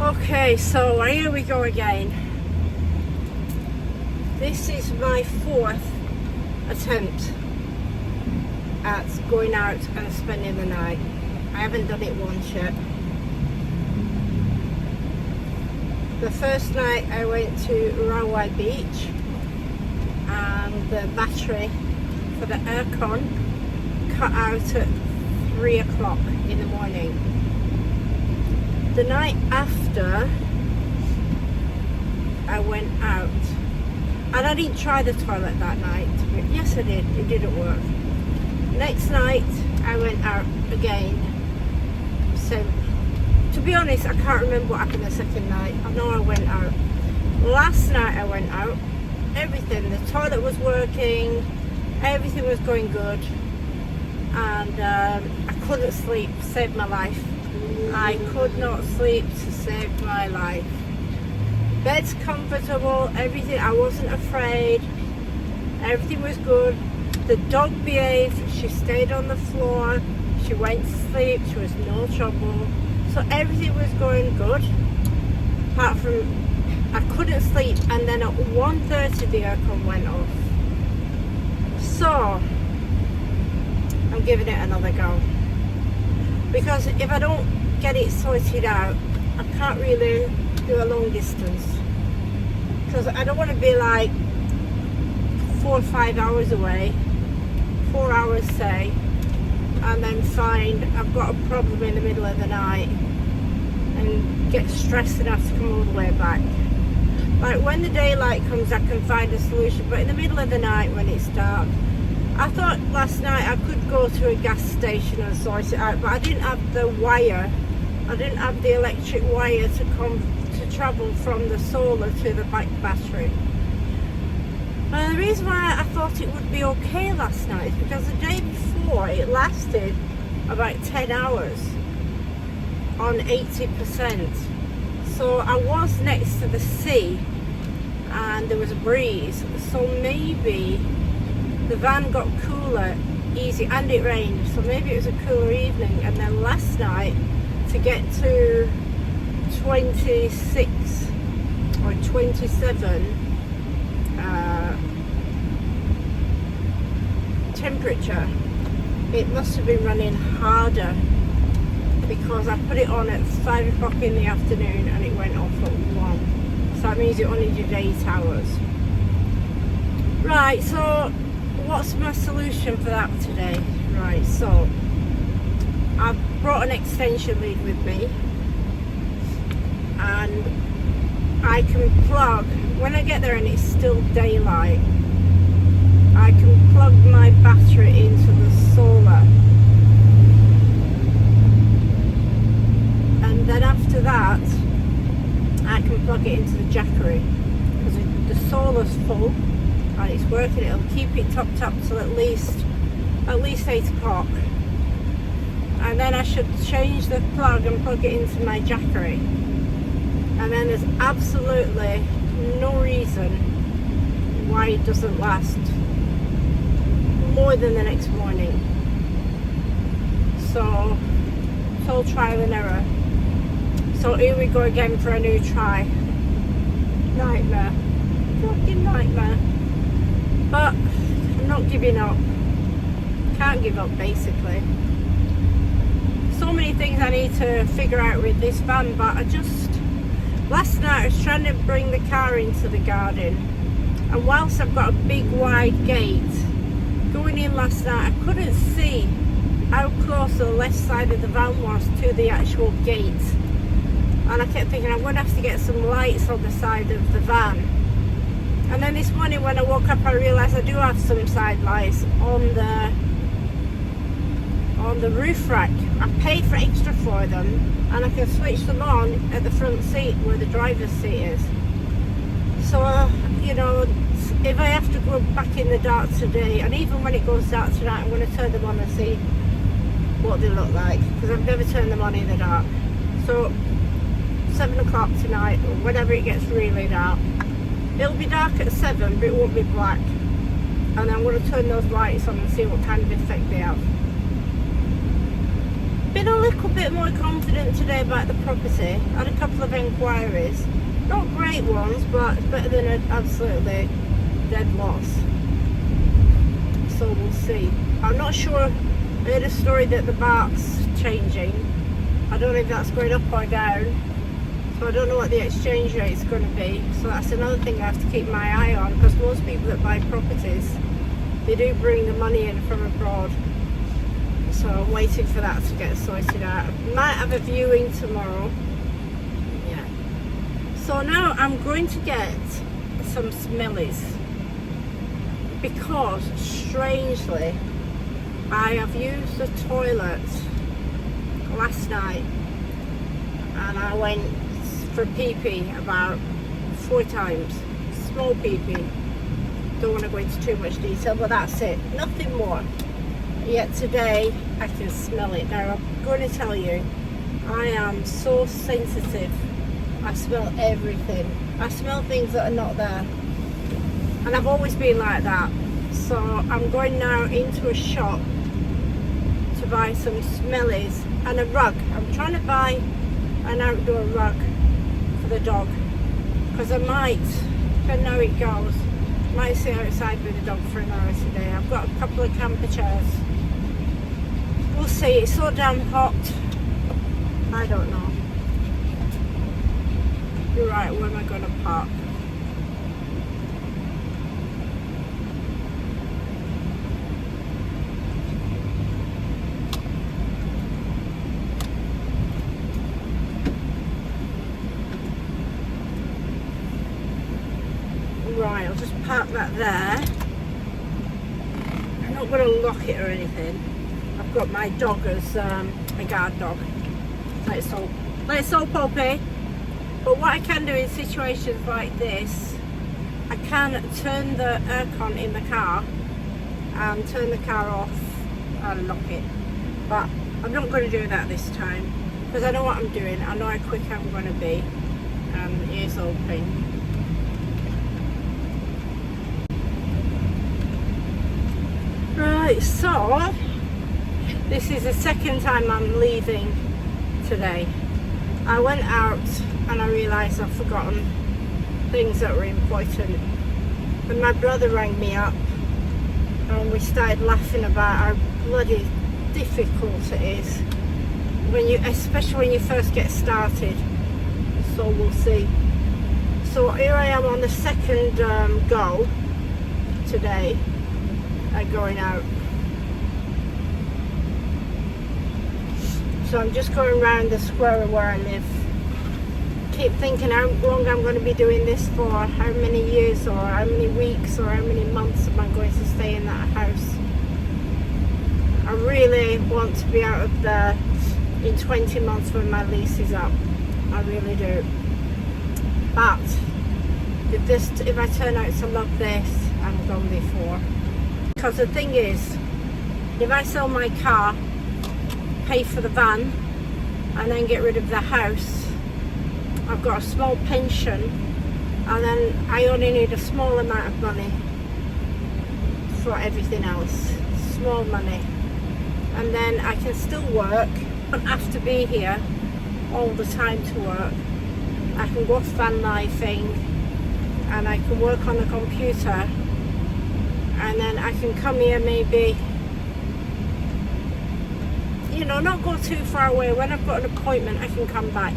Okay, so here we go again. This is my fourth attempt at going out and spending the night. I haven't done it once yet. The first night I went to Rawai Beach and the battery for the aircon cut out at 3 o'clock in the morning. The night after I went out, and I didn't try the toilet that night. Yes I did, it didn't work. Next night I went out again. So to be honest, I can't remember what happened the second night. I know I went out. Last night I went out, everything, the toilet was working, everything was going good, and I couldn't sleep, saved my life. I could not sleep to save my life. Bed's comfortable, everything, I wasn't afraid, everything was good. The dog behaved, she stayed on the floor, she went to sleep, she was no trouble. So everything was going good, apart from I couldn't sleep, and then at 1:30 the aircon went off. So I'm giving it another go, because if I don't get it sorted out, I can't really do a long distance, because I don't want to be like 4 or 5 hours away, 4 hours say, and then find I've got a problem in the middle of the night and get stressed and have to come all the way back. Like when the daylight comes I can find a solution, but in the middle of the night when it's dark, I thought last night I could go to a gas station and sort it out, but I didn't have the wire, I didn't have the electric wire to travel from the solar to the back battery. And the reason why I thought it would be okay last night is because the day before it lasted about 10 hours on 80%. So I was next to the sea and there was a breeze, so maybe the van got cooler easy, and it rained, so maybe it was a cooler evening. And then last night to get to 26 or 27 temperature, it must have been running harder, because I put it on at 5 o'clock in the afternoon and it went off at 1, so that means it only did 8 hours. Right, so what's my solution for that today? Right, so I've brought an extension lead with me, and I can plug, when I get there and it's still daylight, I can plug my battery into the solar, and then after that I can plug it into the jackery, because the solar's full and it's working. It'll keep it topped up till at least 8 o'clock, and then I should change the plug and plug it into my jackery, and then there's absolutely no reason why it doesn't last more than the next morning. So it's all trial and error. So here we go again for a new try. Nightmare, fucking nightmare. But I'm not giving up. Can't give up, basically. So many things I need to figure out with this van, but last night I was trying to bring the car into the garden, and whilst I've got a big wide gate, going in last night I couldn't see how close the left side of the van was to the actual gate, and I kept thinking I'm going to have to get some lights on the side of the van. And then this morning when I woke up I realised I do have some side lights on the roof rack. I paid for extra for them, and I can switch them on at the front seat where the driver's seat is. So you know, if I have to go back in the dark today, and even when it goes dark tonight, I'm going to turn them on and see what they look like, because I've never turned them on in the dark. So 7 o'clock tonight, or whenever it gets really dark, it'll be dark at 7 but it won't be black, and I'm going to turn those lights on and see what kind of effect they have. Been a little bit more confident today about the property. I had a couple of inquiries. Not great ones, but it's better than an absolutely dead loss. So we'll see. I'm not sure. I heard a story that the mark's changing. I don't know if that's going up or down. So I don't know what the exchange rate is going to be. So that's another thing I have to keep my eye on, because most people that buy properties, they do bring the money in from abroad. So I'm waiting for that to get sorted out. I might have a viewing tomorrow. Yeah. So now I'm going to get some smellies, because strangely I have used the toilet last night and I went for pee-pee about 4 times. Small pee-pee. Don't want to go into too much detail, but that's it. Nothing more. Yet today I can smell it. Now I'm going to tell you, I am so sensitive. I smell everything. I smell things that are not there. And I've always been like that. So I'm going now into a shop to buy some smellies and a rug. I'm trying to buy an outdoor rug for the dog, because I might, depending how it goes, might sit outside with the dog for an hour today. I've got a couple of camper chairs. We'll see. It's so damn hot. I don't know. You're right, where am I going to park? Right, I'll just park that there. I'm not going to lock it or anything. I've got my dog as a guard dog. Let's all Poppy. But what I can do in situations like this, I can turn the aircon in the car and turn the car off and lock it. But I'm not going to do that this time, because I know what I'm doing. I know how quick I'm going to be. And ears open. Right, so this is the second time I'm leaving today. I went out and I realised I've forgotten things that were important. And my brother rang me up and we started laughing about how bloody difficult it is when you, especially when you first get started. So we'll see. So here I am on the second go today. Going out. So I'm just going around the square where I live. Keep thinking how long I'm going to be doing this for, how many years or how many weeks or how many months am I going to stay in that house. I really want to be out of there in 20 months when my lease is up. I really do. But if I turn out to love this, I'm gone before. Because the thing is, if I sell my car, pay for the van, and then get rid of the house, I've got a small pension, and then I only need a small amount of money for everything else. Small money. And then I can still work. I don't have to be here all the time to work. I can go van lifing, and I can work on the computer. And then I can come here maybe, you know, not go too far away. When I've got an appointment, I can come back.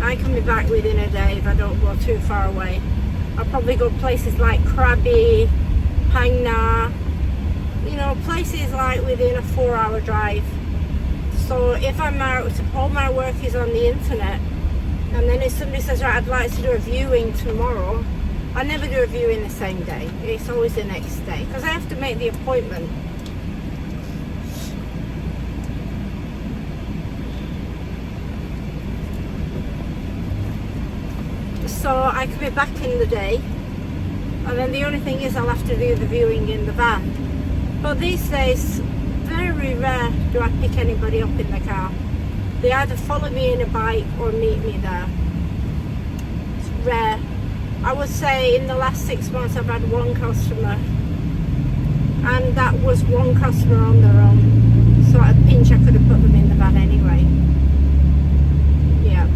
I can be back within a day if I don't go too far away. I'll probably go places like Krabi, Hang Na, you know, places like within a 4-hour drive. So if I'm out, all my work is on the internet, and then if somebody says, right, I'd like to do a viewing tomorrow, I never do a viewing the same day. It's always the next day, because I have to make the appointment. So I can be back in the day, and then the only thing is I'll have to do the viewing in the van. But these days, very rare do I pick anybody up in the car. They either follow me in a bike or meet me there. It's rare. I would say in the last 6 months I've had one customer, and that was one customer on their own. So at a pinch I could have put them in the van anyway. Yeah.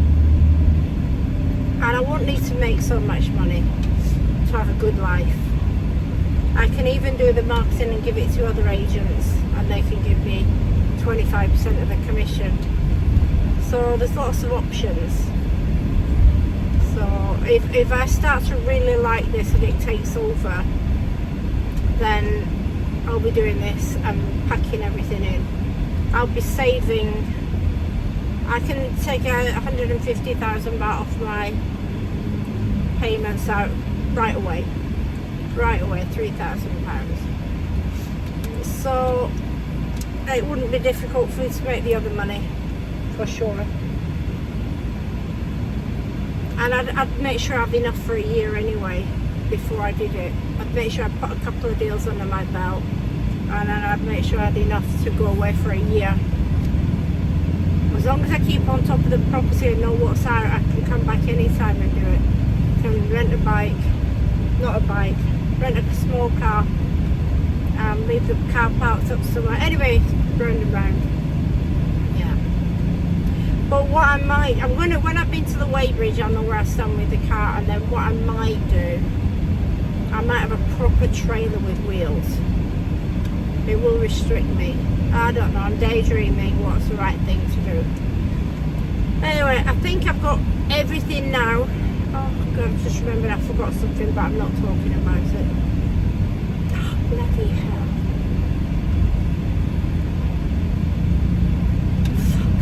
And I won't need to make so much money to have a good life. I can even do the marketing and give it to other agents, and they can give me 25% of the commission. So there's lots of options. So if I start to really like this and it takes over, then I'll be doing this and packing everything in. I'll be saving. I can take out 150,000 baht off my payments out right away, £3,000. So it wouldn't be difficult for me to make the other money, for sure. And I'd make sure I have enough for a year anyway before I did it. I'd make sure I put a couple of deals under my belt, and then I'd make sure I had enough to go away for a year. As long as I keep on top of the property and know what's out, I can come back anytime and do it. I can rent a bike, not a bike, rent a small car, and leave the car parked up somewhere. Anyway, round and round. Yeah. But what I might, when I've been to the Rawai Bridge, I'll know where I stand with the car, and then what I might do, I might have a proper trailer with wheels. It will restrict me. I don't know, I'm daydreaming what's the right thing to do. Anyway, I think I've got everything now. Oh God, I've just remembered I forgot something, but I'm not talking about it. Oh, bloody hell. Fuck.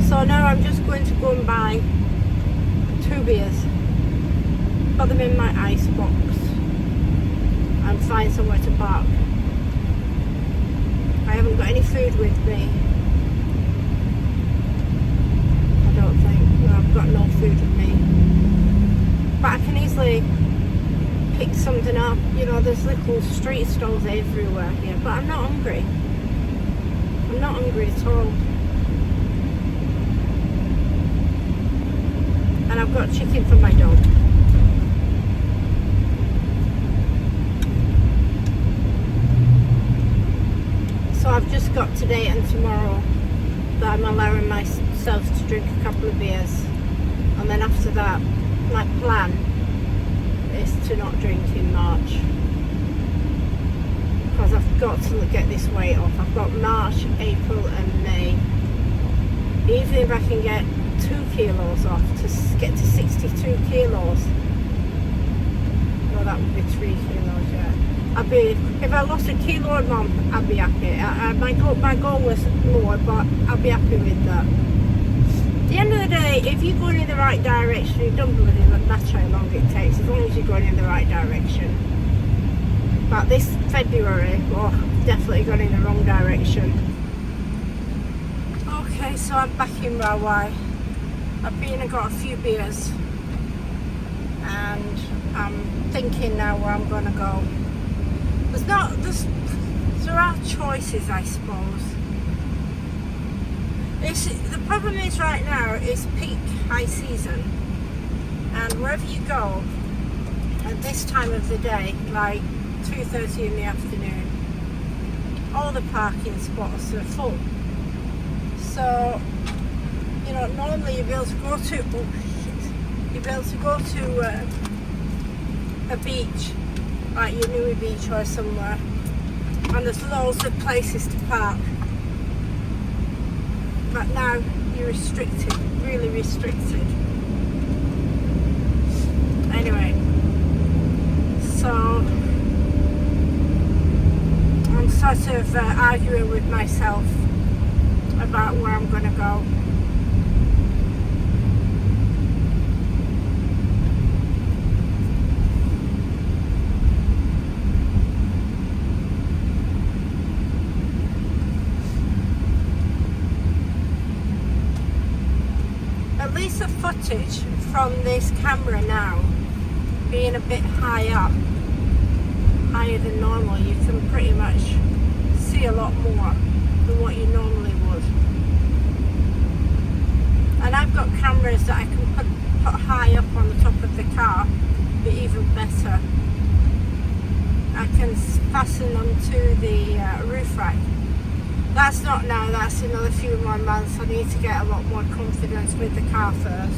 So now I'm just going to go and buy 2 beers, put them in my ice box, and find somewhere to park. I haven't got any food with me. I don't think. No, I've got no food with me. But I can easily pick something up. You know, there's little street stalls everywhere here. But I'm not hungry. I'm not hungry at all. And I've got chicken for my dog. So I've just got today and tomorrow that I'm allowing myself to drink a couple of beers, and then after that my plan is to not drink in March, because I've got to get this weight off. I've got March, April and May. Even if I can get 2 kilos off to get to 62 kilos, well, that would be 3 kilos, yeah. If I lost a kilo a month, I'd be happy. My goal was more, but I'll be happy with that. At the end of the day, if you're going in the right direction, it doesn't really matter how long it takes, as long as you're going in the right direction. But this February, oh, definitely gone in the wrong direction. Okay, so I'm back in Rawai. I've been and got a few beers, and I'm thinking now where I'm going to go. There are choices, I suppose. The problem is right now it's peak high season, and wherever you go at this time of the day, like 2:30 in the afternoon, all the parking spots are full. So, you know, normally you'll be able to go to a beach, like your Rawai Beach or somewhere, and there's loads of places to park. But now you're restricted, really restricted. Anyway, so I'm sort of arguing with myself about where I'm going to go. At least the footage from this camera now being a bit high up, higher than normal, you can pretty much see a lot more than what you normally would. And I've got cameras that I can put high up on the top of the car, be even better. I can fasten them to the roof rack. That's not now, that's another few more months. I need to get a lot more confidence with the car first.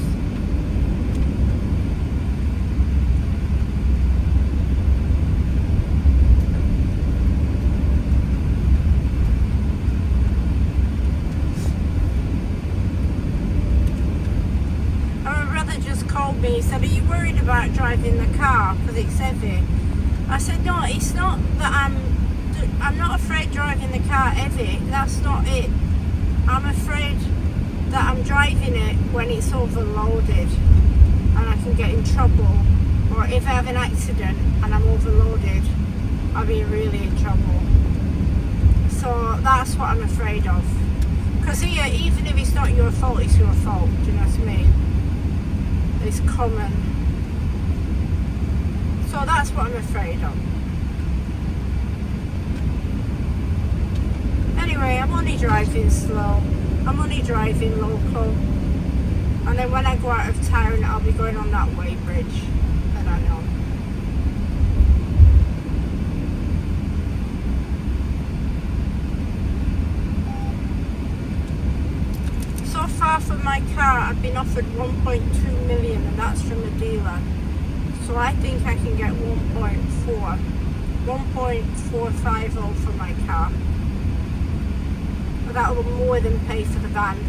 Me, he said, are you worried about driving the car because it's heavy? I said, no, it's not that I'm not afraid driving the car heavy, that's not it. I'm afraid that I'm driving it when it's overloaded and I can get in trouble, or if I have an accident and I'm overloaded, I'll be really in trouble. So that's what I'm afraid of, because here, even if it's not your fault, it's your fault, do you know what I mean? It's common. So that's what I'm afraid of. Anyway, I'm only driving slow. I'm only driving local. And then when I go out of town, I'll be going on that Rawai bridge that I know. So far from my car, I've been offered 1.2 million, and that's from a dealer. So I think I can get 1.450 for my car. But that will more than pay for the van.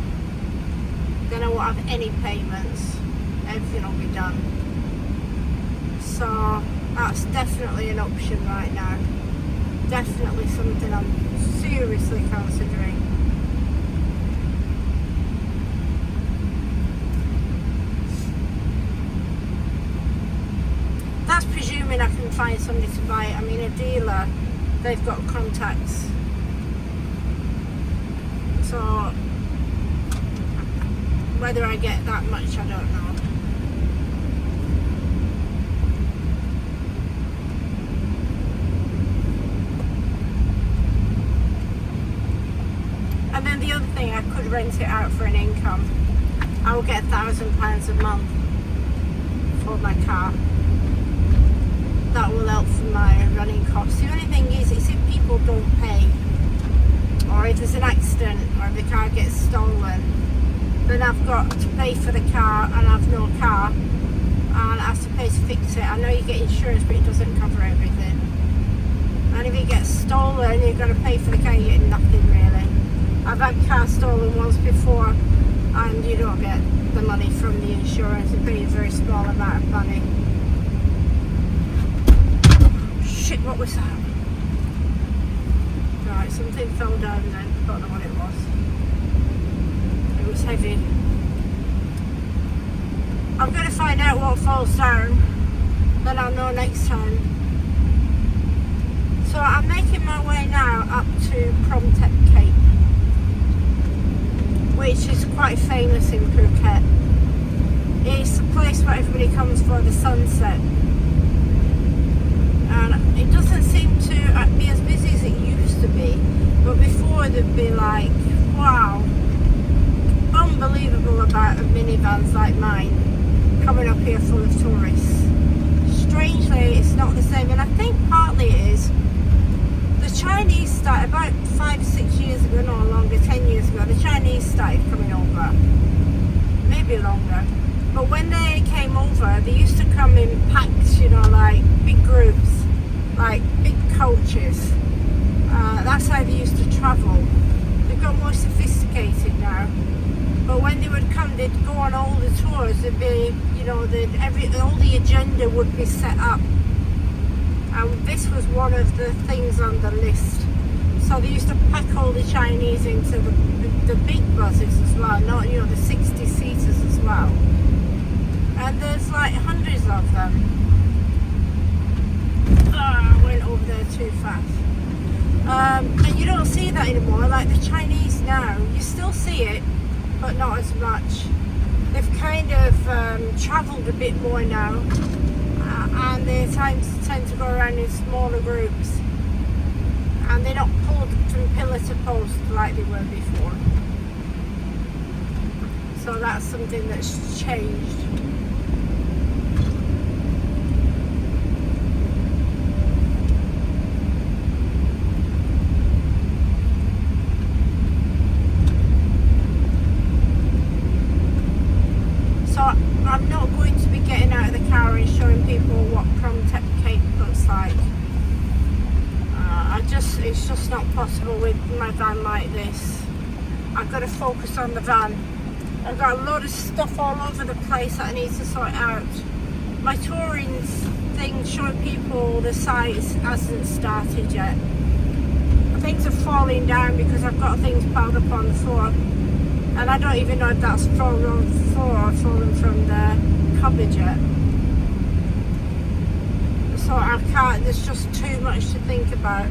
Then I won't have any payments. Everything will be done. So that's definitely an option right now. Definitely something I'm seriously considering. That's presuming I can find somebody to buy it. I mean, a dealer, they've got contacts. So whether I get that much, I don't know. And then the other thing, I could rent it out for an income. I will get £1,000 a month for my car. That will help for my running costs. The only thing is if people don't pay, or if there's an accident, or if the car gets stolen, then I've got to pay for the car and I've no car, and I have to pay to fix it. I know you get insurance, but it doesn't cover everything. And if it gets stolen, you're going to pay for the car, you're getting nothing really. I've had cars stolen once before, and you don't get the money from the insurance. You pay a very small amount of money. Shit, what was that? Right, something fell down then. Don't know what it was. It was heavy. I'm going to find out what falls down. Then I'll know next time. So I'm making my way now up to Phuket Cape, which is quite famous in Phuket. It's the place where everybody comes for the sunset. And it doesn't seem to be as busy as it used to be, but before there'd be like, wow, unbelievable amount of minivans like mine coming up here full of tourists. Strangely, it's not the same, and I think partly it is. The Chinese started about 5-6 years ago, no longer, 10 years ago, the Chinese started coming over, maybe longer. But when they came over, they used to come in packs, you know, like big groups, like big coaches. That's how they used to travel. They've got more sophisticated now. But when they would come, they'd go on all the tours. There'd be, you know, all the agenda would be set up. And this was one of the things on the list. So they used to pack all the Chinese into the big buses as well, not, you know, the 60-seaters as well. And there's like hundreds of them. I went over there too fast. And you don't see that anymore. Like the Chinese now, you still see it, but not as much. They've kind of travelled a bit more now, and they tend to go around in smaller groups, and they're not pulled from pillar to post like they were before. So that's something that's changed. not possible with my van like this. I've got to focus on the van. I've got a lot of stuff all over the place that I need to sort out. My touring thing showing people the sites hasn't started yet. Things are falling down because I've got things piled up on the floor, and I don't even know if that's fallen on the floor or fallen from the cupboard yet. So I can't, there's just too much to think about.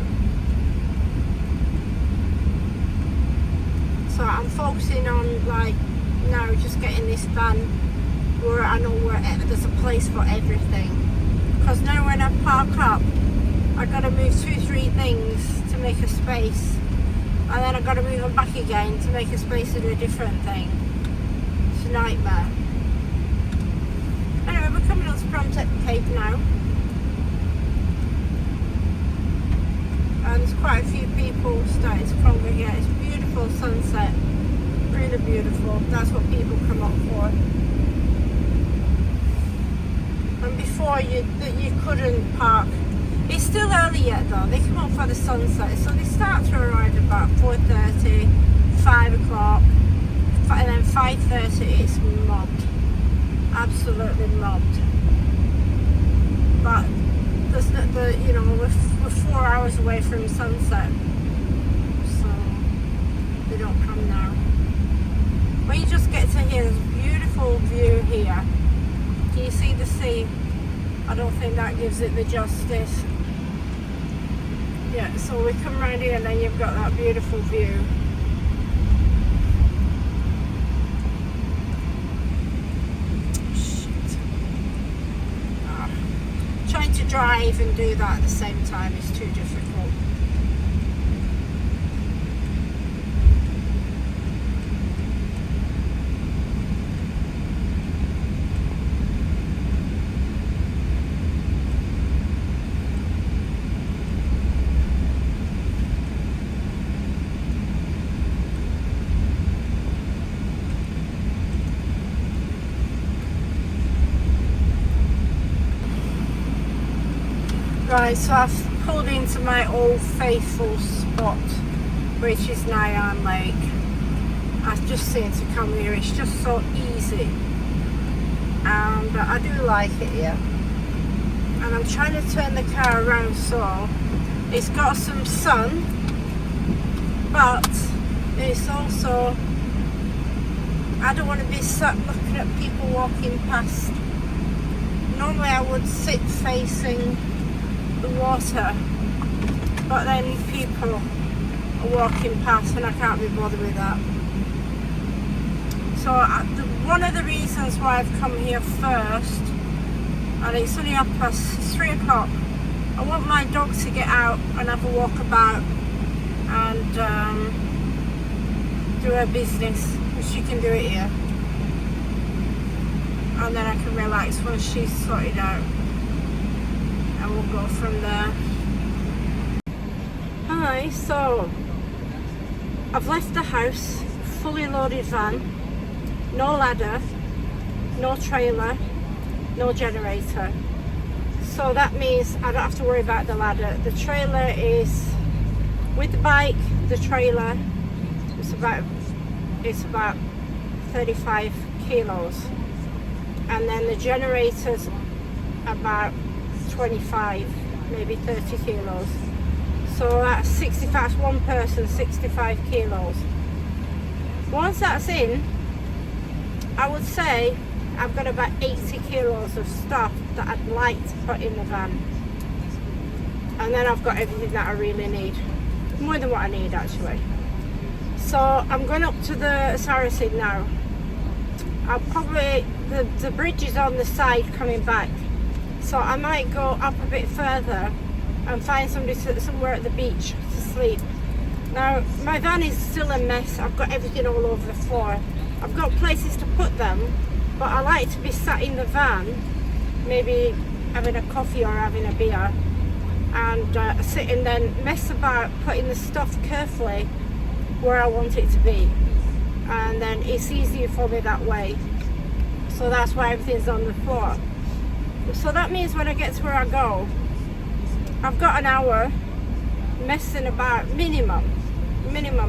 So I'm focusing on, like, now just getting this van where I know where there's a place for everything. Because now when I park up, I gotta move 2-3 things to make a space, and then I gotta move them back again to make a space to do a different thing. It's a nightmare. Anyway, we're coming up to Prom Cape now, and there's quite a few people starting to congregate. It's a beautiful sunset, really beautiful. That's what people come up for. And before you couldn't park. It's still early yet though. They come up for the sunset, so they start to arrive about 4:30, 5 o'clock, and then 5:30 it's mobbed, absolutely mobbed. But there's we're 4 hours away from sunset, so they don't come now. When you just get to here, there's a beautiful view here. Can you see the sea? I don't think that gives it the justice. Yeah, so we come round here and then you've got that beautiful view. Shit. Trying to drive and do that at the same time is too difficult. Right, so I've pulled into my old faithful spot, which is Nyan Lake. I've just seen to come here, it's just so easy, and I do like it here. And I'm trying to turn the car around so it's got some sun, but it's also, I don't want to be sat looking at people walking past. Normally I would sit facing the water, but then people are walking past and I can't be bothered with that. So one of the reasons why I've come here first, and it's only up past 3 o'clock, I want my dog to get out and have a walk about and do her business, and she can do it here, and then I can relax once she's sorted out. And we'll go from there. Hi, so I've left the house, fully loaded van, no ladder, no trailer, no generator. So that means I don't have to worry about the ladder. The trailer is, with the bike, the trailer, it's about 35 kilos. And then the generator's about 25, maybe 30 kilos. So that's 65, that's one person, 65 kilos. Once that's in, I would say I've got about 80 kilos of stuff that I'd like to put in the van. And then I've got everything that I really need. More than what I need actually. So I'm going up to the Saracen now. I'll probably, the bridge is on the side coming back. So I might go up a bit further and find somewhere at the beach to sleep. Now my van is still a mess. I've got everything all over the floor. I've got places to put them, but I like to be sat in the van, maybe having a coffee or having a beer, and sit and then mess about putting the stuff carefully where I want it to be, and then it's easier for me that way. So that's why everything's on the floor. So that means when I get to where I go, I've got an hour messing about minimum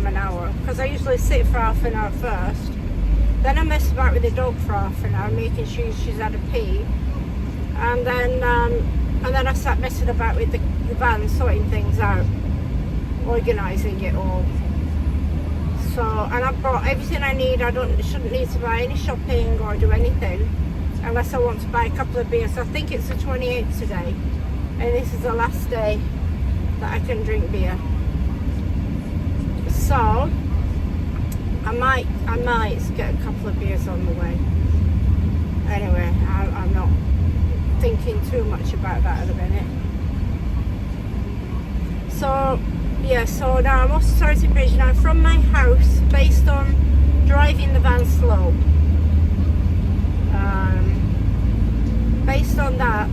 an hour, because I usually sit for half an hour first, then I mess about with the dog for half an hour, making sure she's had a pee, and then I start messing about with the van, sorting things out, organising it all. So, and I've bought everything I need. Shouldn't need to buy any shopping or do anything unless I want to buy a couple of beers. I think it's the 28th today, and this is the last day that I can drink beer. So I might get a couple of beers on the way. Anyway, I'm not thinking too much about that at the minute. So yeah, so now I'm off Starting Bridge now from my house, based on driving the van slow. Based on that,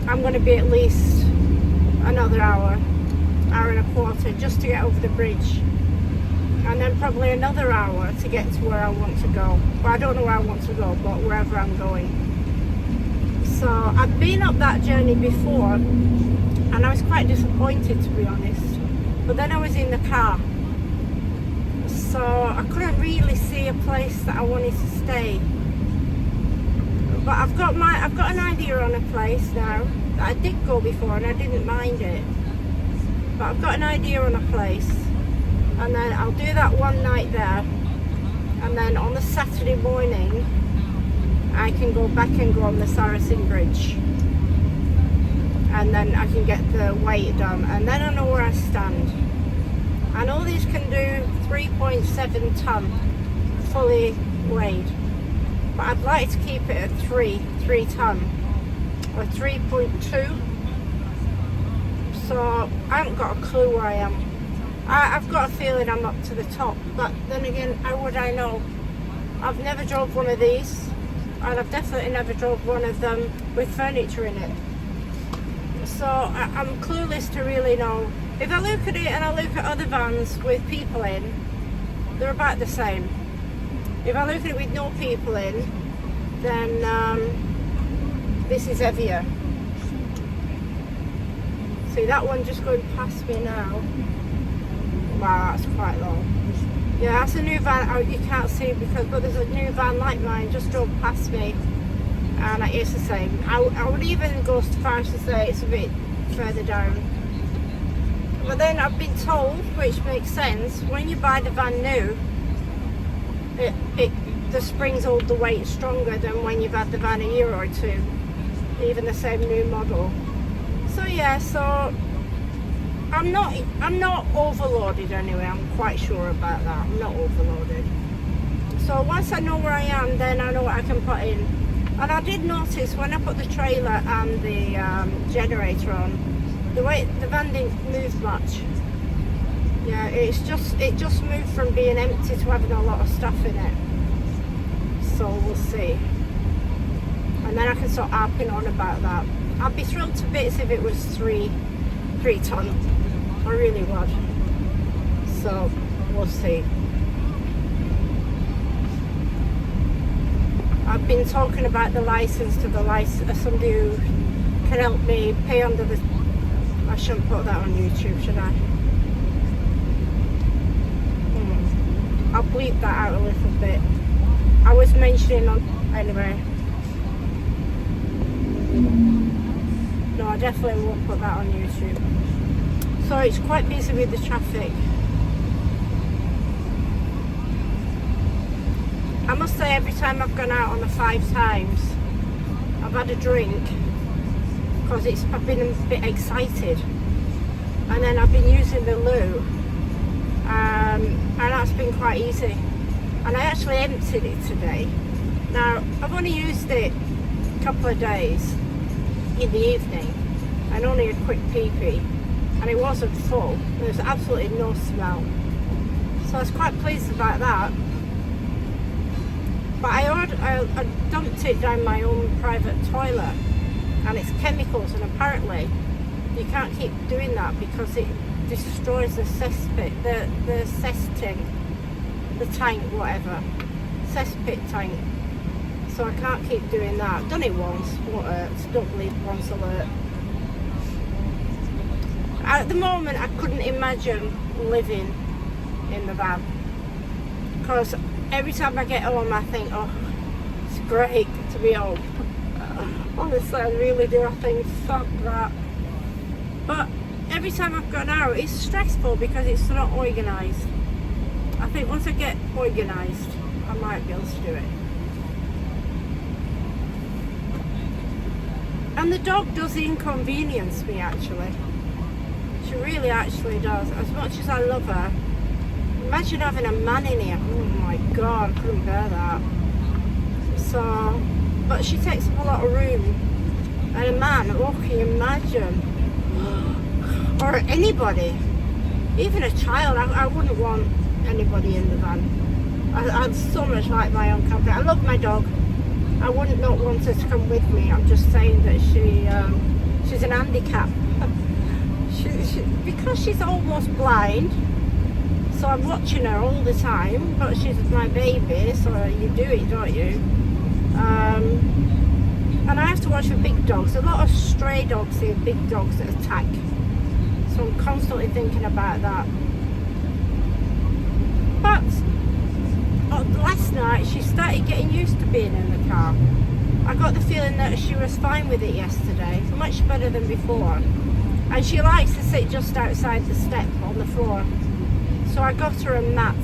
I'm going to be at least another hour and a quarter just to get over the bridge, and then probably another hour to get to where I want to go. Well, I don't know where I want to go, but wherever I'm going. So I've been up that journey before, and I was quite disappointed, to be honest. But then I was in the car, so I couldn't really see a place that I wanted to stay. But I've got an idea on a place now that I did go before and I didn't mind it. But I've got an idea on a place, and then I'll do that one night there, and then on the Saturday morning I can go back and go on the Saracen Bridge, and then I can get the weight done, and then I know where I stand. I know these can do 3.7 ton fully weighed, but I'd like to keep it at 3 ton or 3.2. So I haven't got a clue where I am. I've got a feeling I'm up to the top, but then again, how would I know? I've never drove one of these, and I've definitely never drove one of them with furniture in it. So I'm clueless to really know. If I look at it and I look at other vans with people in, they're about the same. If I look at it with no people in, then this is heavier. See that one just going past me now? Wow, that's quite low. Yeah, that's a new van. Oh, you can't see but there's a new van like mine just drove past me, and it's the same. I would even go as far as to say it's a bit further down. But then I've been told, which makes sense, when you buy the van new, the springs hold the weight stronger than when you've had the van a year or two, even the same new model. So yeah, so I'm not overloaded anyway. I'm quite sure about that. I'm not overloaded. So once I know where I am, then I know what I can put in. And I did notice when I put the trailer and the generator on, the van didn't move much. Yeah, it just moved from being empty to having a lot of stuff in it. So we'll see. And then I can start harping on about that. I'd be thrilled to bits if it was 3 ton. I really would. So we'll see. I've been talking about the license to somebody who can help me pay under the. I shouldn't put that on YouTube, should I? I'll bleep that out a little bit. I was mentioning on anyway. No, I definitely won't put that on YouTube. So it's quite busy with the traffic. I must say, every time I've gone out on the 5 times, I've had a drink because I've been a bit excited, and then I've been using the loo, and that's been quite easy. And I actually emptied it today. Now I've only used it a couple of days in the evening, and only a quick pee-pee, and it wasn't full. There was absolutely no smell, so I was quite pleased about that. But I dumped it down my own private toilet, and it's chemicals, and apparently you can't keep doing that because it destroys the cesspit, the tank, whatever, cesspit tank. So I can't keep doing that. I've done it once, won't hurt. Don't believe once will hurt. At the moment, I couldn't imagine living in the van, because every time I get home I think, oh, it's great to be home. Honestly, I really do. I think, fuck that. But every time I've gone out, it's stressful because it's not organised. I think once I get organised, I might be able to do it. And the dog does inconvenience me, actually. She really actually does. As much as I love her, imagine having a man in here. Oh my god, I couldn't bear that. So, but she takes up a lot of room. And a man, oh, can you imagine? Or anybody, even a child. I wouldn't want anybody in the van. I'd so much like my own company. I love my dog. I wouldn't not want her to come with me. I'm just saying that she's an handicap. Because she's almost blind, so I'm watching her all the time, but she's my baby, so you do it, don't you? And I have to watch for big dogs. A lot of stray dogs here, big dogs that attack. So I'm constantly thinking about that. But last night she started getting used to being in the car. I got the feeling that she was fine with it yesterday, much better than before. And she likes to sit just outside the step on the floor. So I got her a mat.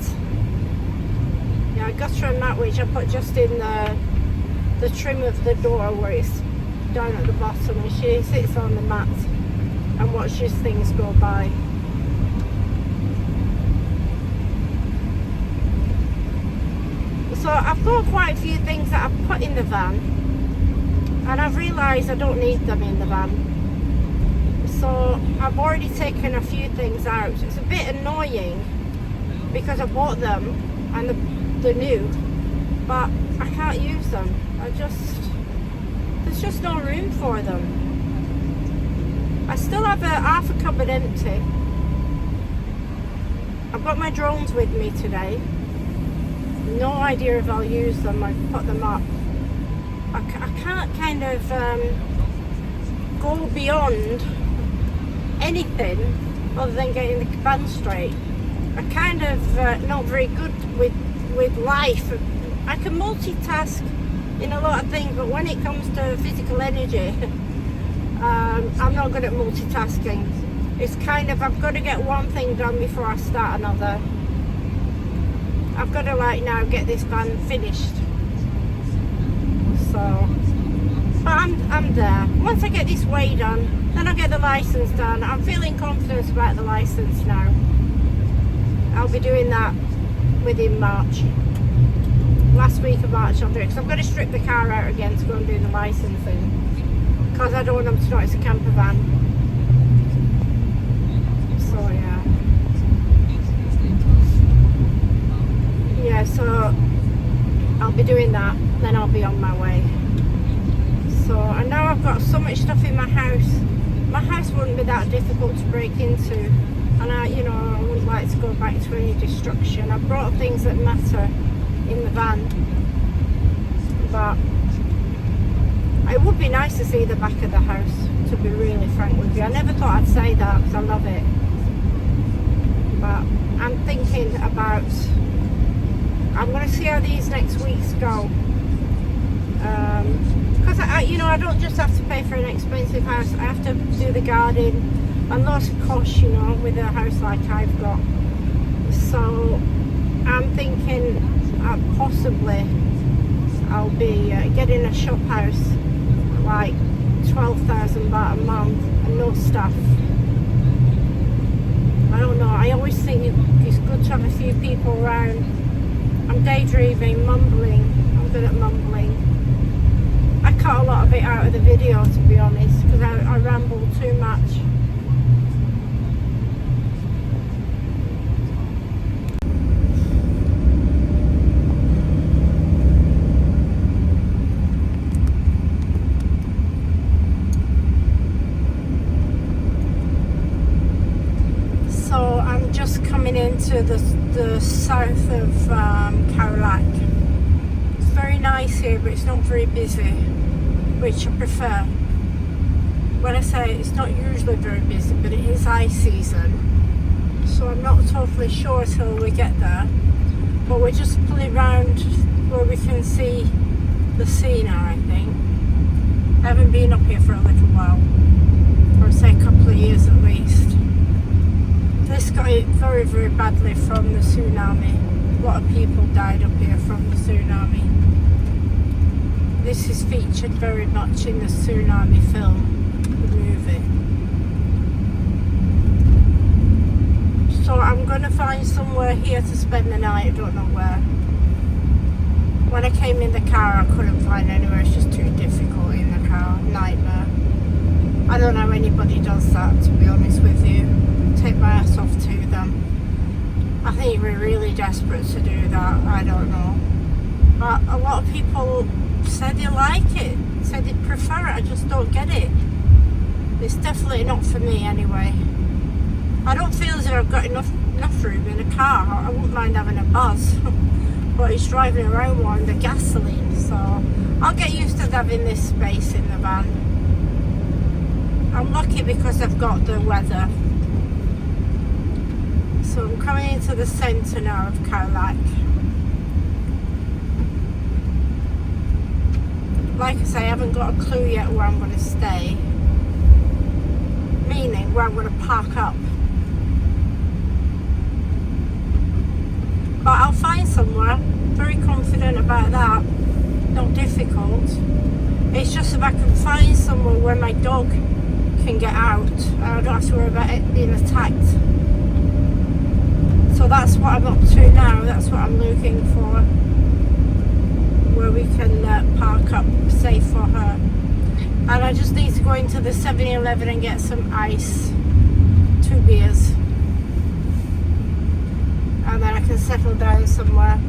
Yeah, I got her a mat which I put just in the trim of the door where it's down at the bottom, and she sits on the mat and watches things go by. So I've got quite a few things that I've put in the van, and I've realised I don't need them in the van. So I've already taken a few things out. It's a bit annoying because I bought them and they're new, but I can't use them. There's just no room for them. I still have half a cupboard empty. I've got my drones with me today. No idea if I'll use them. I've put them up. I can't kind of go beyond anything other than getting the van straight. I'm kind of not very good with life. I can multitask in a lot of things, but when it comes to physical energy, I'm not good at multitasking. It's kind of, I've got to get one thing done before I start another. I've got to now get this van finished. So, but I'm there. Once I get this way done, then I'll get the license done. I'm feeling confident about the license now. I'll be doing that within March. Last week of March I'll do it, because I'm going to strip the car out again to go and do the licensing, because I don't want them to know it's a camper van. So yeah, so I'll be doing that, then I'll be on my way. So, and now I've got so much stuff in my house. My house wouldn't be that difficult to break into, and I wouldn't like to go back to any destruction. I brought things that matter in the van, but it would be nice to see the back of the house, to be really frank with you. I never thought I'd say that because I love it, but I'm thinking about, I'm going to see how these next weeks go, because I don't just have to pay for an expensive house. I have to do the garden and lots of costs, with a house like I've got. So I'm thinking possibly I'll be getting a shop house, like 12,000 baht a month, and no staff. I don't know, I always think it's good to have a few people around. I'm daydreaming, mumbling. I'm good at mumbling. I cut a lot of it out of the video, to be honest, because I ramble too much. So I'm just coming into the south of Khao. It's very nice here, but it's not very busy, which I prefer. when I say it's not usually very busy, but it is high season. So I'm not totally sure till we get there. But we're just pulling around where we can see the sea now, I think. I haven't been up here for a little while. Or say a couple of years at least. This got hit very, very badly from the tsunami. A lot of people died up here from the tsunami. This is featured very much in the tsunami film, the movie. So I'm going to find somewhere here to spend the night, I don't know where. When I came in the car I couldn't find anywhere, it's just too difficult in the car, nightmare. I don't know how anybody does that, to be honest with you. Take my ass off to them. I think we're really desperate to do that, I don't know. But a lot of people said they like it, said they prefer it, I just don't get it. It's definitely not for me anyway. I don't feel as if I've got enough room in a car. I wouldn't mind having a bus. But it's driving around more on the gasoline, so I'll get used to having this space in the van. I'm lucky because I've got the weather. So I'm coming into the centre now of Khao. Like I say, I haven't got a clue yet where I'm going to stay. Meaning where I'm going to park up. But I'll find somewhere. Very confident about that. Not difficult. It's just if I can find somewhere where my dog can get out and I don't have to worry about it being attacked. So that's what I'm up to now. That's what I'm looking for. Where we can park up safe for her. And I just need to go into the 7-Eleven and get some ice. 2 beers. And then I can settle down somewhere.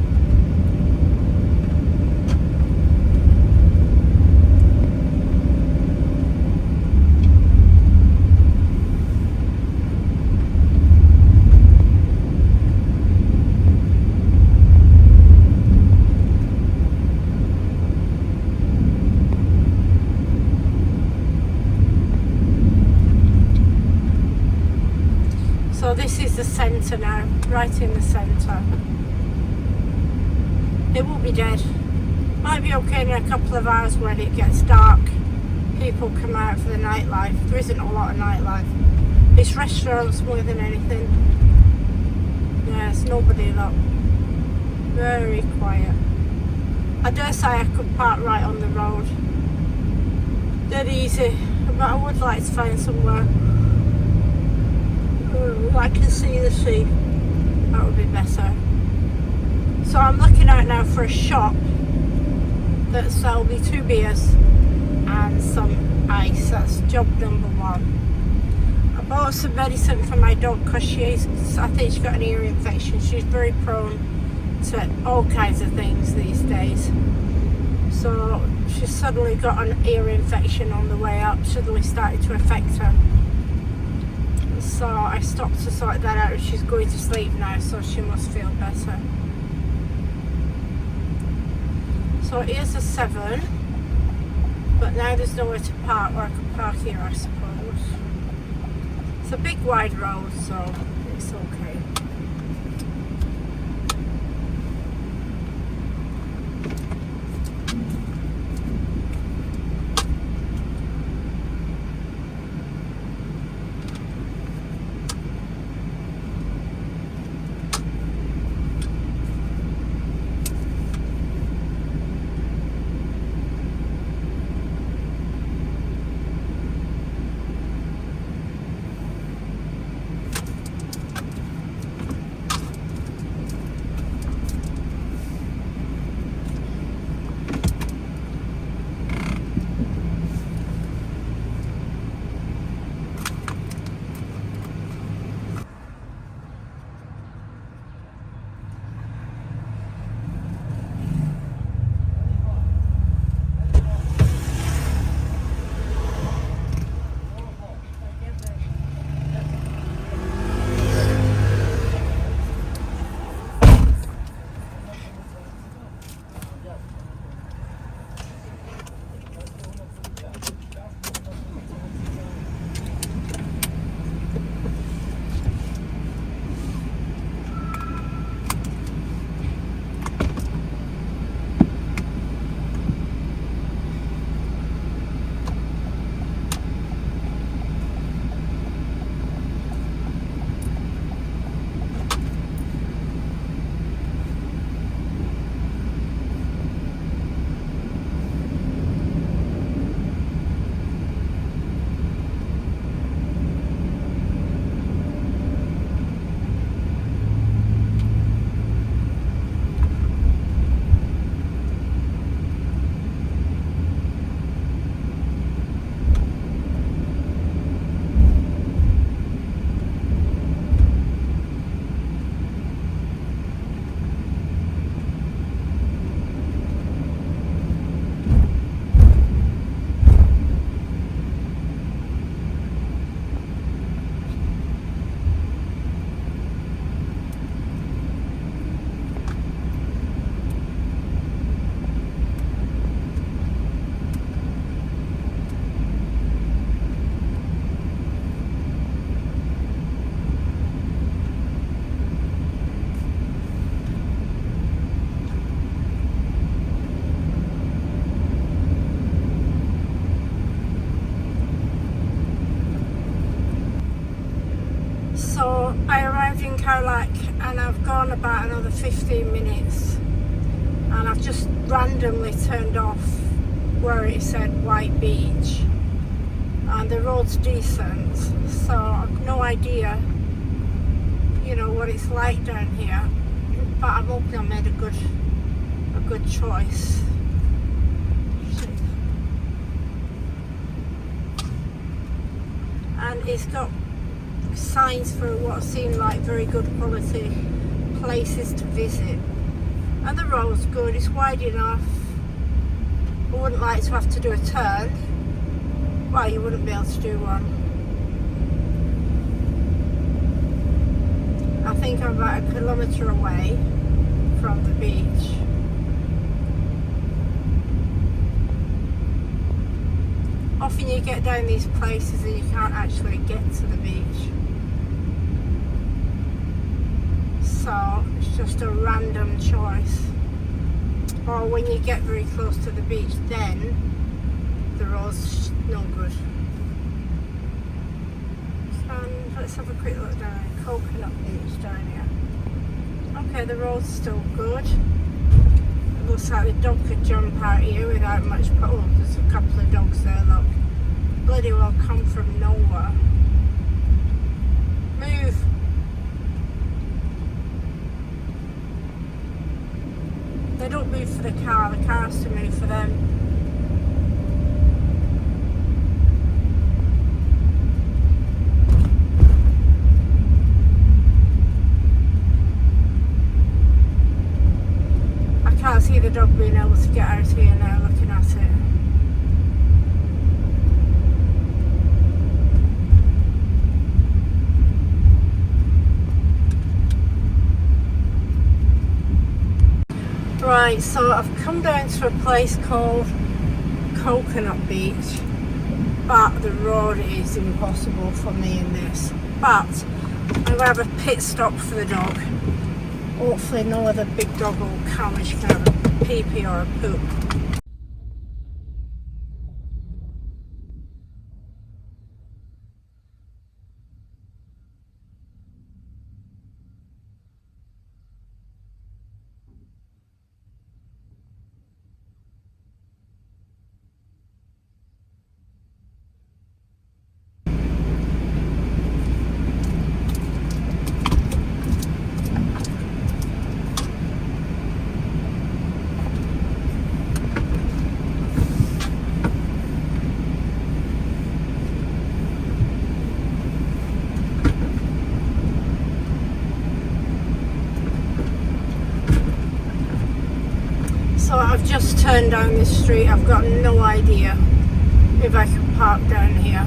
So this is the centre now, right in the centre. It will be dead. Might be okay in a couple of hours when it gets dark. People come out for the nightlife. There isn't a lot of nightlife. It's restaurants more than anything. Yeah, it's nobody though. Very quiet. I dare say I could park right on the road. Dead easy. But I would like to find somewhere I can see the sea. That would be better. So I'm looking out now for a shop that sells me 2 beers and some ice. That's job number 1. I bought some medicine for my dog because I think she's got an ear infection. She's very prone to all kinds of things these days. So she's suddenly got an ear infection on the way up, suddenly started to affect her. So I stopped to sort that out. She's going to sleep now, so she must feel better. So here's a 7, but now there's nowhere to park where I can park here, I suppose. It's a big wide road, so it's okay. on about another 15 minutes and I've just randomly turned off where it said Rawai Beach, and the road's decent, so I've no idea, you know, what it's like down here, but I'm hoping I made a good choice. And it's got signs for what seem like very good quality places to visit, and the road's good, it's wide enough. I wouldn't like to have to do a turn. Well, you wouldn't be able to do one. I think I'm about 1 kilometre away from the beach. Often you get down these places and you can't actually get to the beach. So it's just a random choice. Or when you get very close to the beach, then the road's no good. And let's have a quick look down. Coconut Beach down here. Okay, the road's still good. It looks like the dog could jump out here without much. Oh, there's a couple of dogs there, look. Bloody well come from nowhere. Move! They don't move for the car has to move for them. I can't see the dog being able to get out here now looking at it. Right, so I've come down to a place called Coconut Beach, but the road is impossible for me in this. But I'm going to have a pit stop for the dog. Hopefully no other big dog will come and she can have a pee-pee or a poop. So I've just turned down this street. I've got no idea if I can park down here.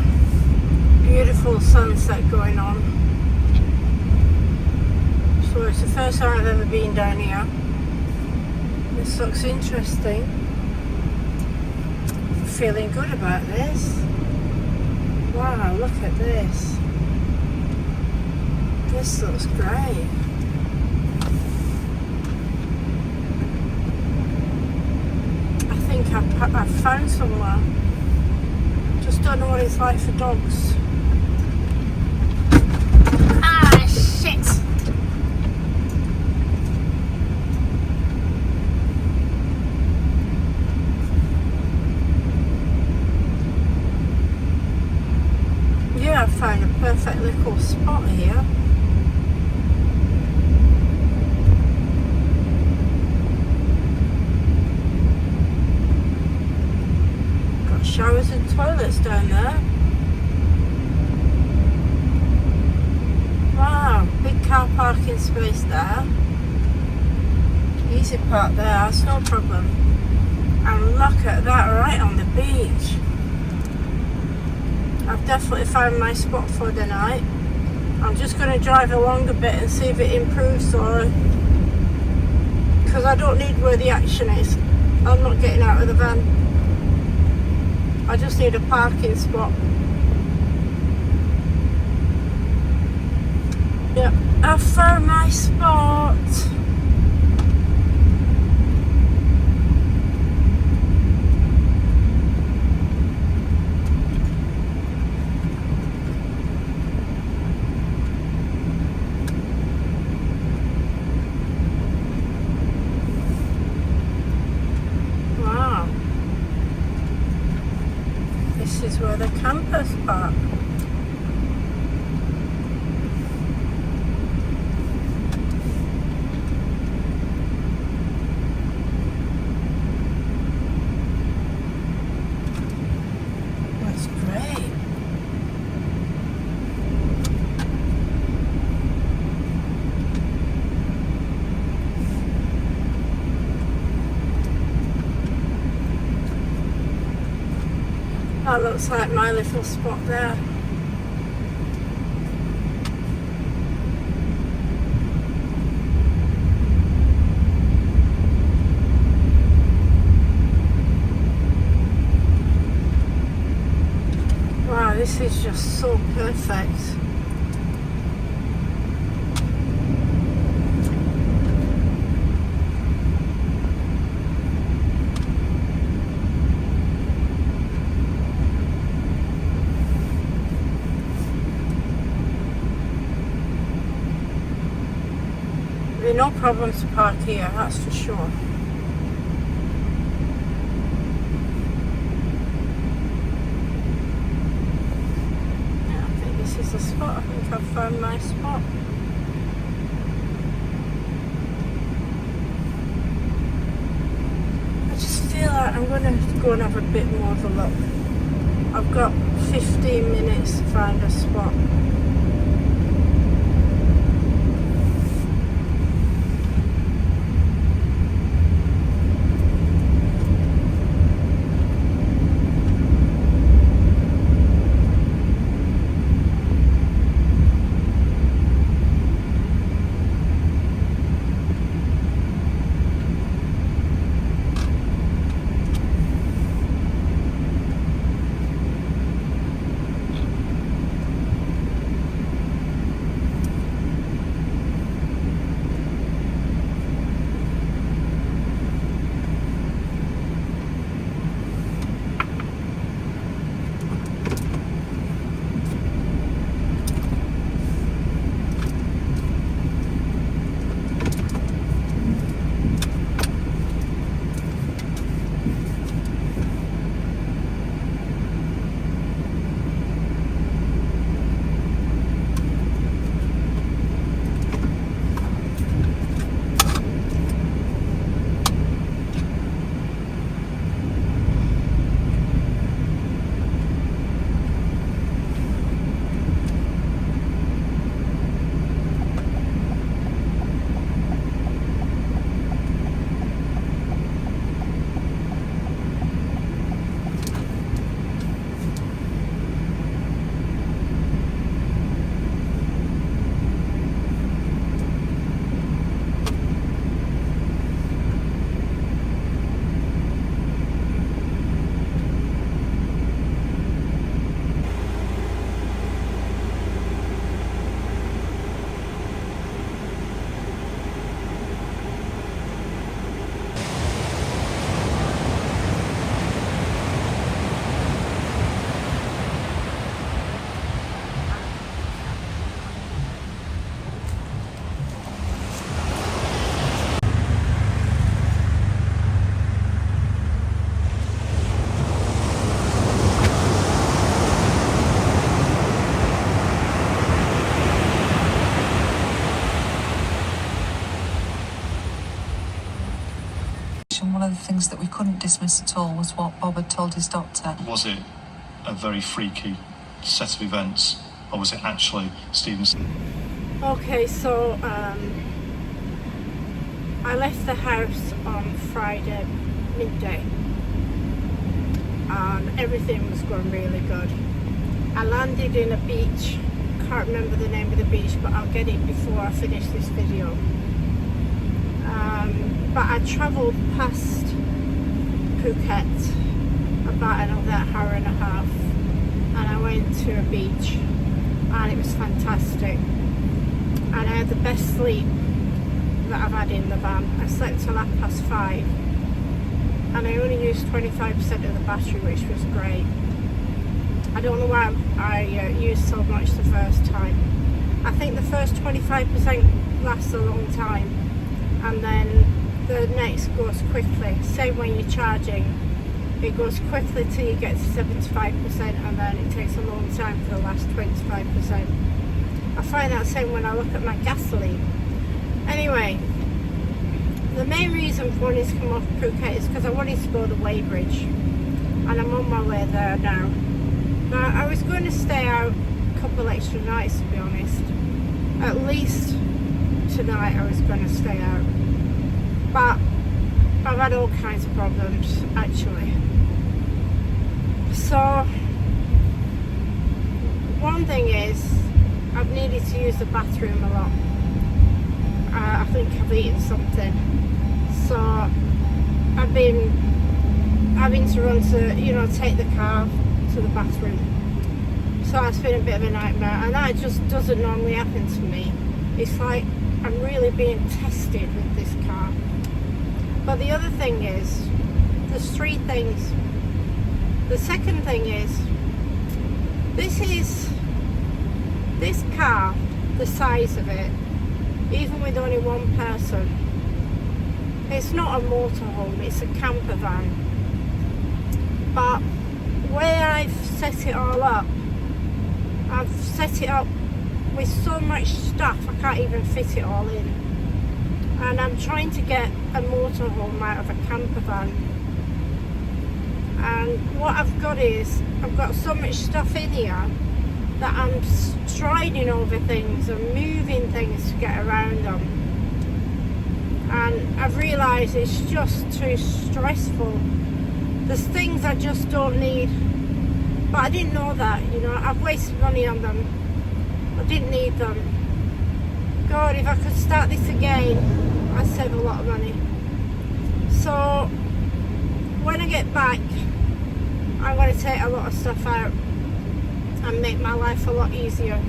Beautiful sunset going on. So it's the first time I've ever been down here. This looks interesting. I'm feeling good about this. Wow, look at this. This looks great. I've found somewhere. Just don't know what it's like for dogs. Ah, shit! Yeah, I found a perfect little spot here. Showers and toilets down there. Wow, big car parking space there. Easy park there, that's no problem. And look at that, right on the beach. I've definitely found my spot for the night. I'm just going to drive along a bit and see if it improves, or because I don't need where the action is. I'm not getting out of the van. I just need a parking spot. Yep, I found my spot. camper spot. That's great. That looks like my little spot there. Wow, this is just so perfect. No problem to park here, that's for sure. Yeah, I think this is the spot. I think I've found my spot. I just feel like I'm going to go and have a bit more of a look. I've got 15 minutes to find a spot. One of the things that we couldn't dismiss at all was what Bob had told his doctor. Was it a very freaky set of events, or was it actually Stevenson? Okay, so I left the house on Friday midday and everything was going really good. I landed in a beach, can't remember the name of the beach, but I'll get it before I finish this video. But I travelled past Phuket about another hour and a half and I went to a beach and it was fantastic and I had the best sleep that I've had in the van. I slept till 5:30 and I only used 25% of the battery, which was great. I don't know why I used so much the first time. I think the first 25% lasts a long time and then the next goes quickly. Same when you're charging, it goes quickly till you get to 75%, and then it takes a long time for the last 25%. I find that same when I look at my gasoline. Anyway, the main reason for wanting to come off Phuket is because I wanted to go to the Rawai Bridge, and I'm on my way there now. Now, I was going to stay out a couple extra nights, to be honest. At least tonight I was going to stay out. But I've had all kinds of problems, actually. So, one thing is, I've needed to use the bathroom a lot. I think I've eaten something. So, I've been having to run to, take the car to the bathroom. So that's been a bit of a nightmare, and that just doesn't normally happen to me. It's like I'm really being tested with this car. But the other thing is, there's three things. The second thing is, this car, the size of it, even with only one person, it's not a motorhome, it's a camper van. But where I've set it all up, I've set it up with so much stuff I can't even fit it all in. And I'm trying to get a motorhome out of a camper van. And what I've got is, I've got so much stuff in here that I'm striding over things and moving things to get around them. And I've realised it's just too stressful. There's things I just don't need. But I didn't know that, I've wasted money on them. I didn't need them. God, if I could start this again, I'd save a lot of money. So, when I get back, I'm going to take a lot of stuff out and make my life a lot easier.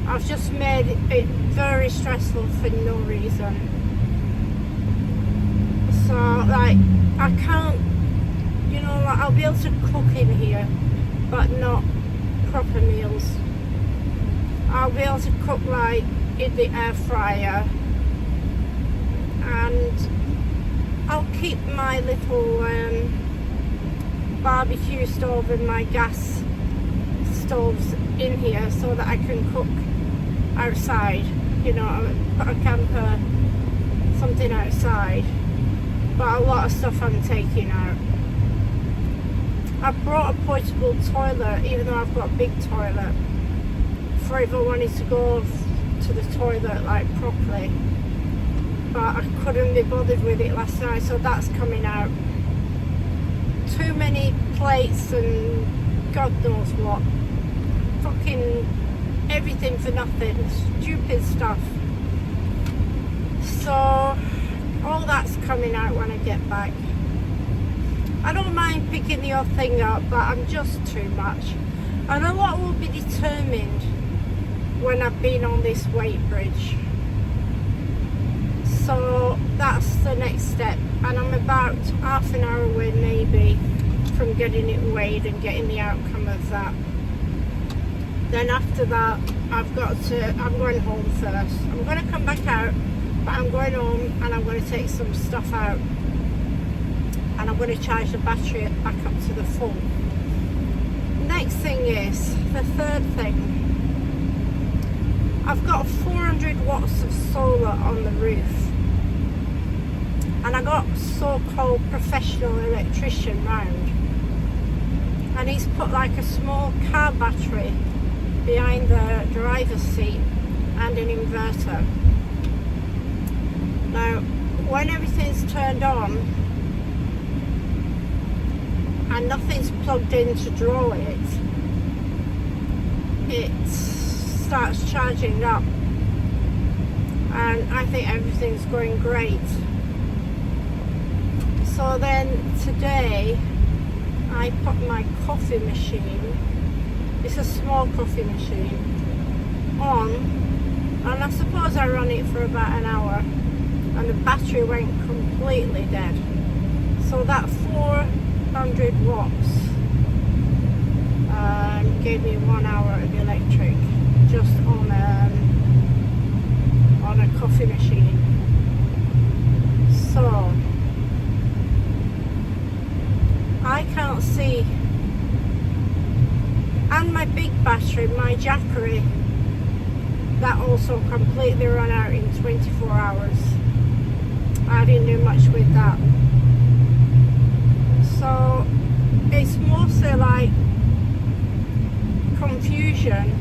I've just made it very stressful for no reason. So, I can't, I'll be able to cook in here, but not proper meals. I'll be able to cook in the air fryer, and I'll keep my little barbecue stove and my gas stoves in here so that I can cook outside, put a camper, something outside. But a lot of stuff I'm taking out. I brought a portable toilet, even though I've got a big toilet, for if I wanted to go to the toilet properly. But I couldn't be bothered with it last night, so that's coming out. Too many plates and God knows what. Fucking everything for nothing. Stupid stuff. So all that's coming out when I get back. I don't mind picking the odd thing up, but I'm just too much. And a lot will be determined when I've been on this weight bridge. So that's the next step. And I'm about half an hour away maybe from getting it weighed and getting the outcome of that. Then after that, I'm going home first. I'm going to come back out, but I'm going home and I'm going to take some stuff out. And I'm going to charge the battery back up to the full. Next thing is, the third thing. I've got 400 watts of solar on the roof. And I got so-called professional electrician round. And he's put a small car battery behind the driver's seat and an inverter. Now, when everything's turned on, and nothing's plugged in to draw it, it starts charging up, and I think everything's going great. So then today I put my coffee machine, it's a small coffee machine, on, and I suppose I ran it for about an hour and the battery went completely dead. So that 400 watts gave me 1 hour of electric just on a coffee machine. So can't see. And my big battery, my Jackery, that also completely ran out in 24 hours. I didn't do much with that. So it's mostly like confusion,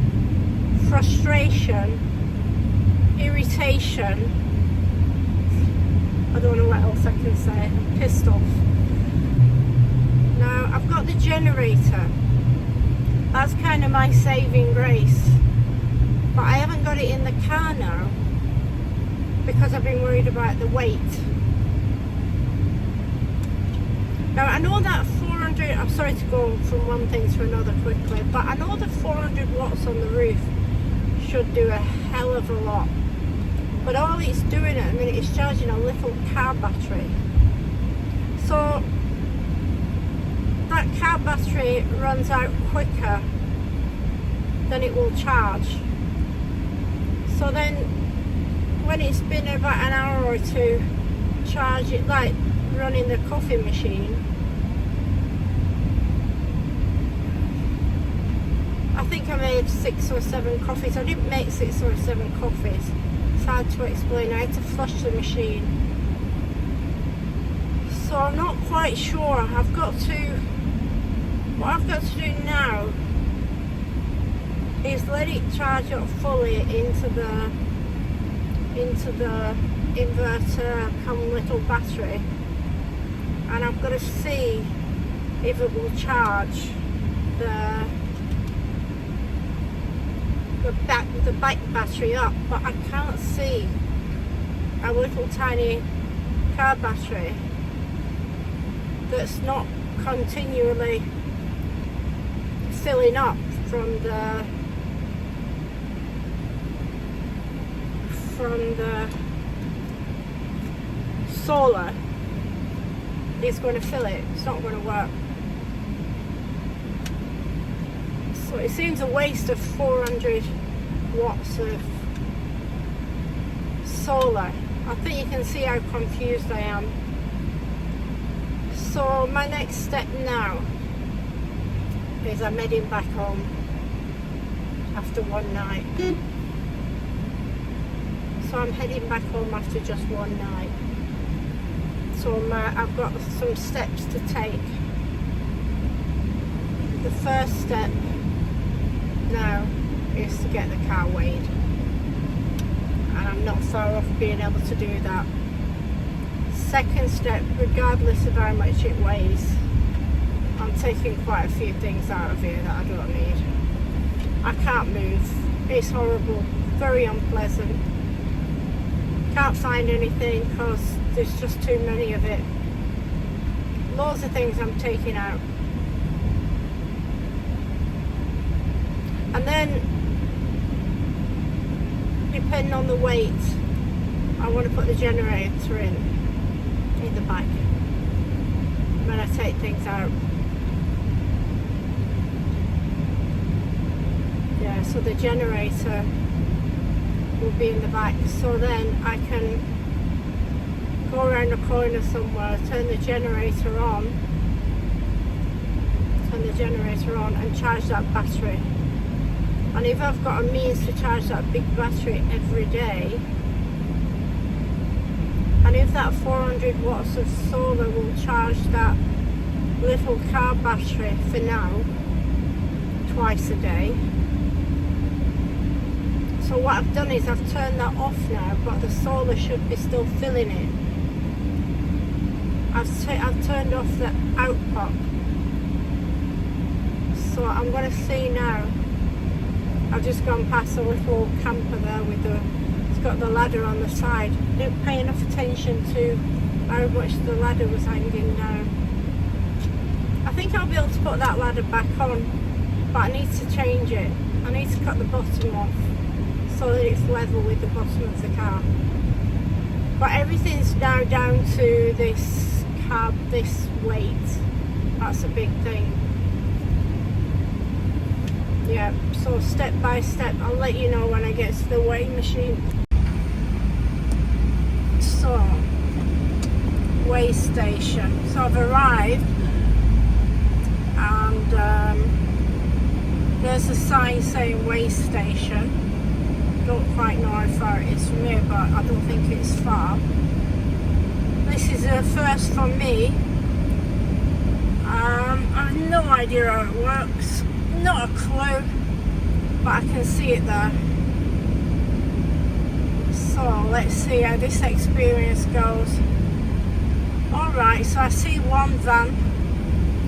frustration, irritation. I don't know what else I can say. I'm pissed off. Now I've got the generator. That's kind of my saving grace. But I haven't got it in the car now because I've been worried about the weight. Now I know that 400, I'm sorry to go from one thing to another quickly, but I know the 400 watts on the roof should do a hell of a lot. But all it's doing at the minute is charging a little car battery. So that car battery runs out quicker than it will charge. So then when it's been about an hour or two, charge it, like running the coffee machine. I think I made 6 or 7 coffees. I didn't make 6 or 7 coffees. It's hard to explain. I had to flush the machine. So I'm not quite sure. What I've got to do now is let it charge up fully into the inverter little battery, and I've got to see if it will charge the back battery up. But I can't see a little tiny car battery that's not continually filling up from the solar. It's going to fill it. It's not going to work. So it seems a waste of 400 watts of solar. I think you can see how confused I am. So my next step now is I'm heading back home after one night. So I'm heading back home after just one night. So I've got some steps to take. The first step now is to get the car weighed, and I'm not far off being able to do that. Second step, regardless of how much it weighs, I'm taking quite a few things out of here that I don't need. I can't move. It's horrible, very unpleasant. Can't find anything because there's just too many of it. Loads of things I'm taking out. And then, depending on the weight, I want to put the generator in the back when I take things out. Yeah, so the generator will be in the back, so then I can go around the corner somewhere, turn the generator on and charge that battery. And if I've got a means to charge that big battery every day, and if that 400 watts of solar will charge that little car battery for now, twice a day. So what I've done is I've turned that off now, but the solar should be still filling it. I've turned off the output. So I'm going to see now. I've just gone past a little camper there with it's got the ladder on the side. Didn't pay enough attention to how much the ladder was hanging down. I think I'll be able to put that ladder back on, but I need to change it. I need to cut the bottom off so that it's level with the bottom of the car. But everything's now down to this cab, this weight. That's a big thing. Yeah, so step by step, I'll let you know when I get to the weighing machine. So, weigh station. So I've arrived and there's a sign saying weigh station. Don't quite know how far it is from here, but I don't think it's far. This is a first for me. I have no idea how it works, not a clue, but I can see it there. So let's see how this experience goes. Alright, so I see one van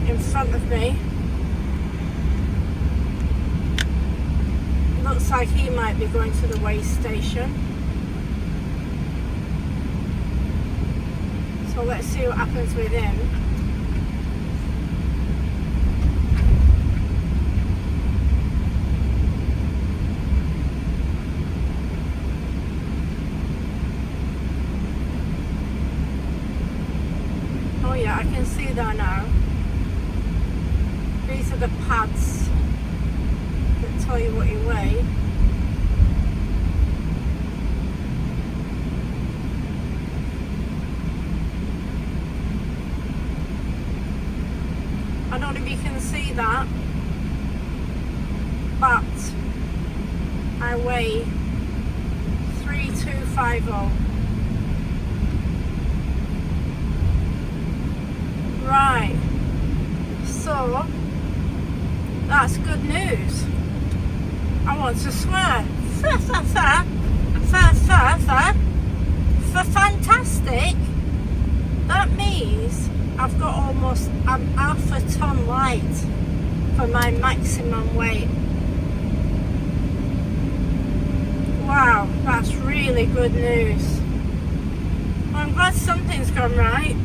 in front of me. Looks like he might be going to the weigh station. So let's see what happens with him. Oh yeah, I can see that now. These are the pads that tell you what you weigh. I don't know if you can see that, but I weigh 3250. Right, so that's good news. I want to swear. For fantastic. That means I've got almost an half a ton light for my maximum weight. Wow, that's really good news. Well, I'm glad something's gone right.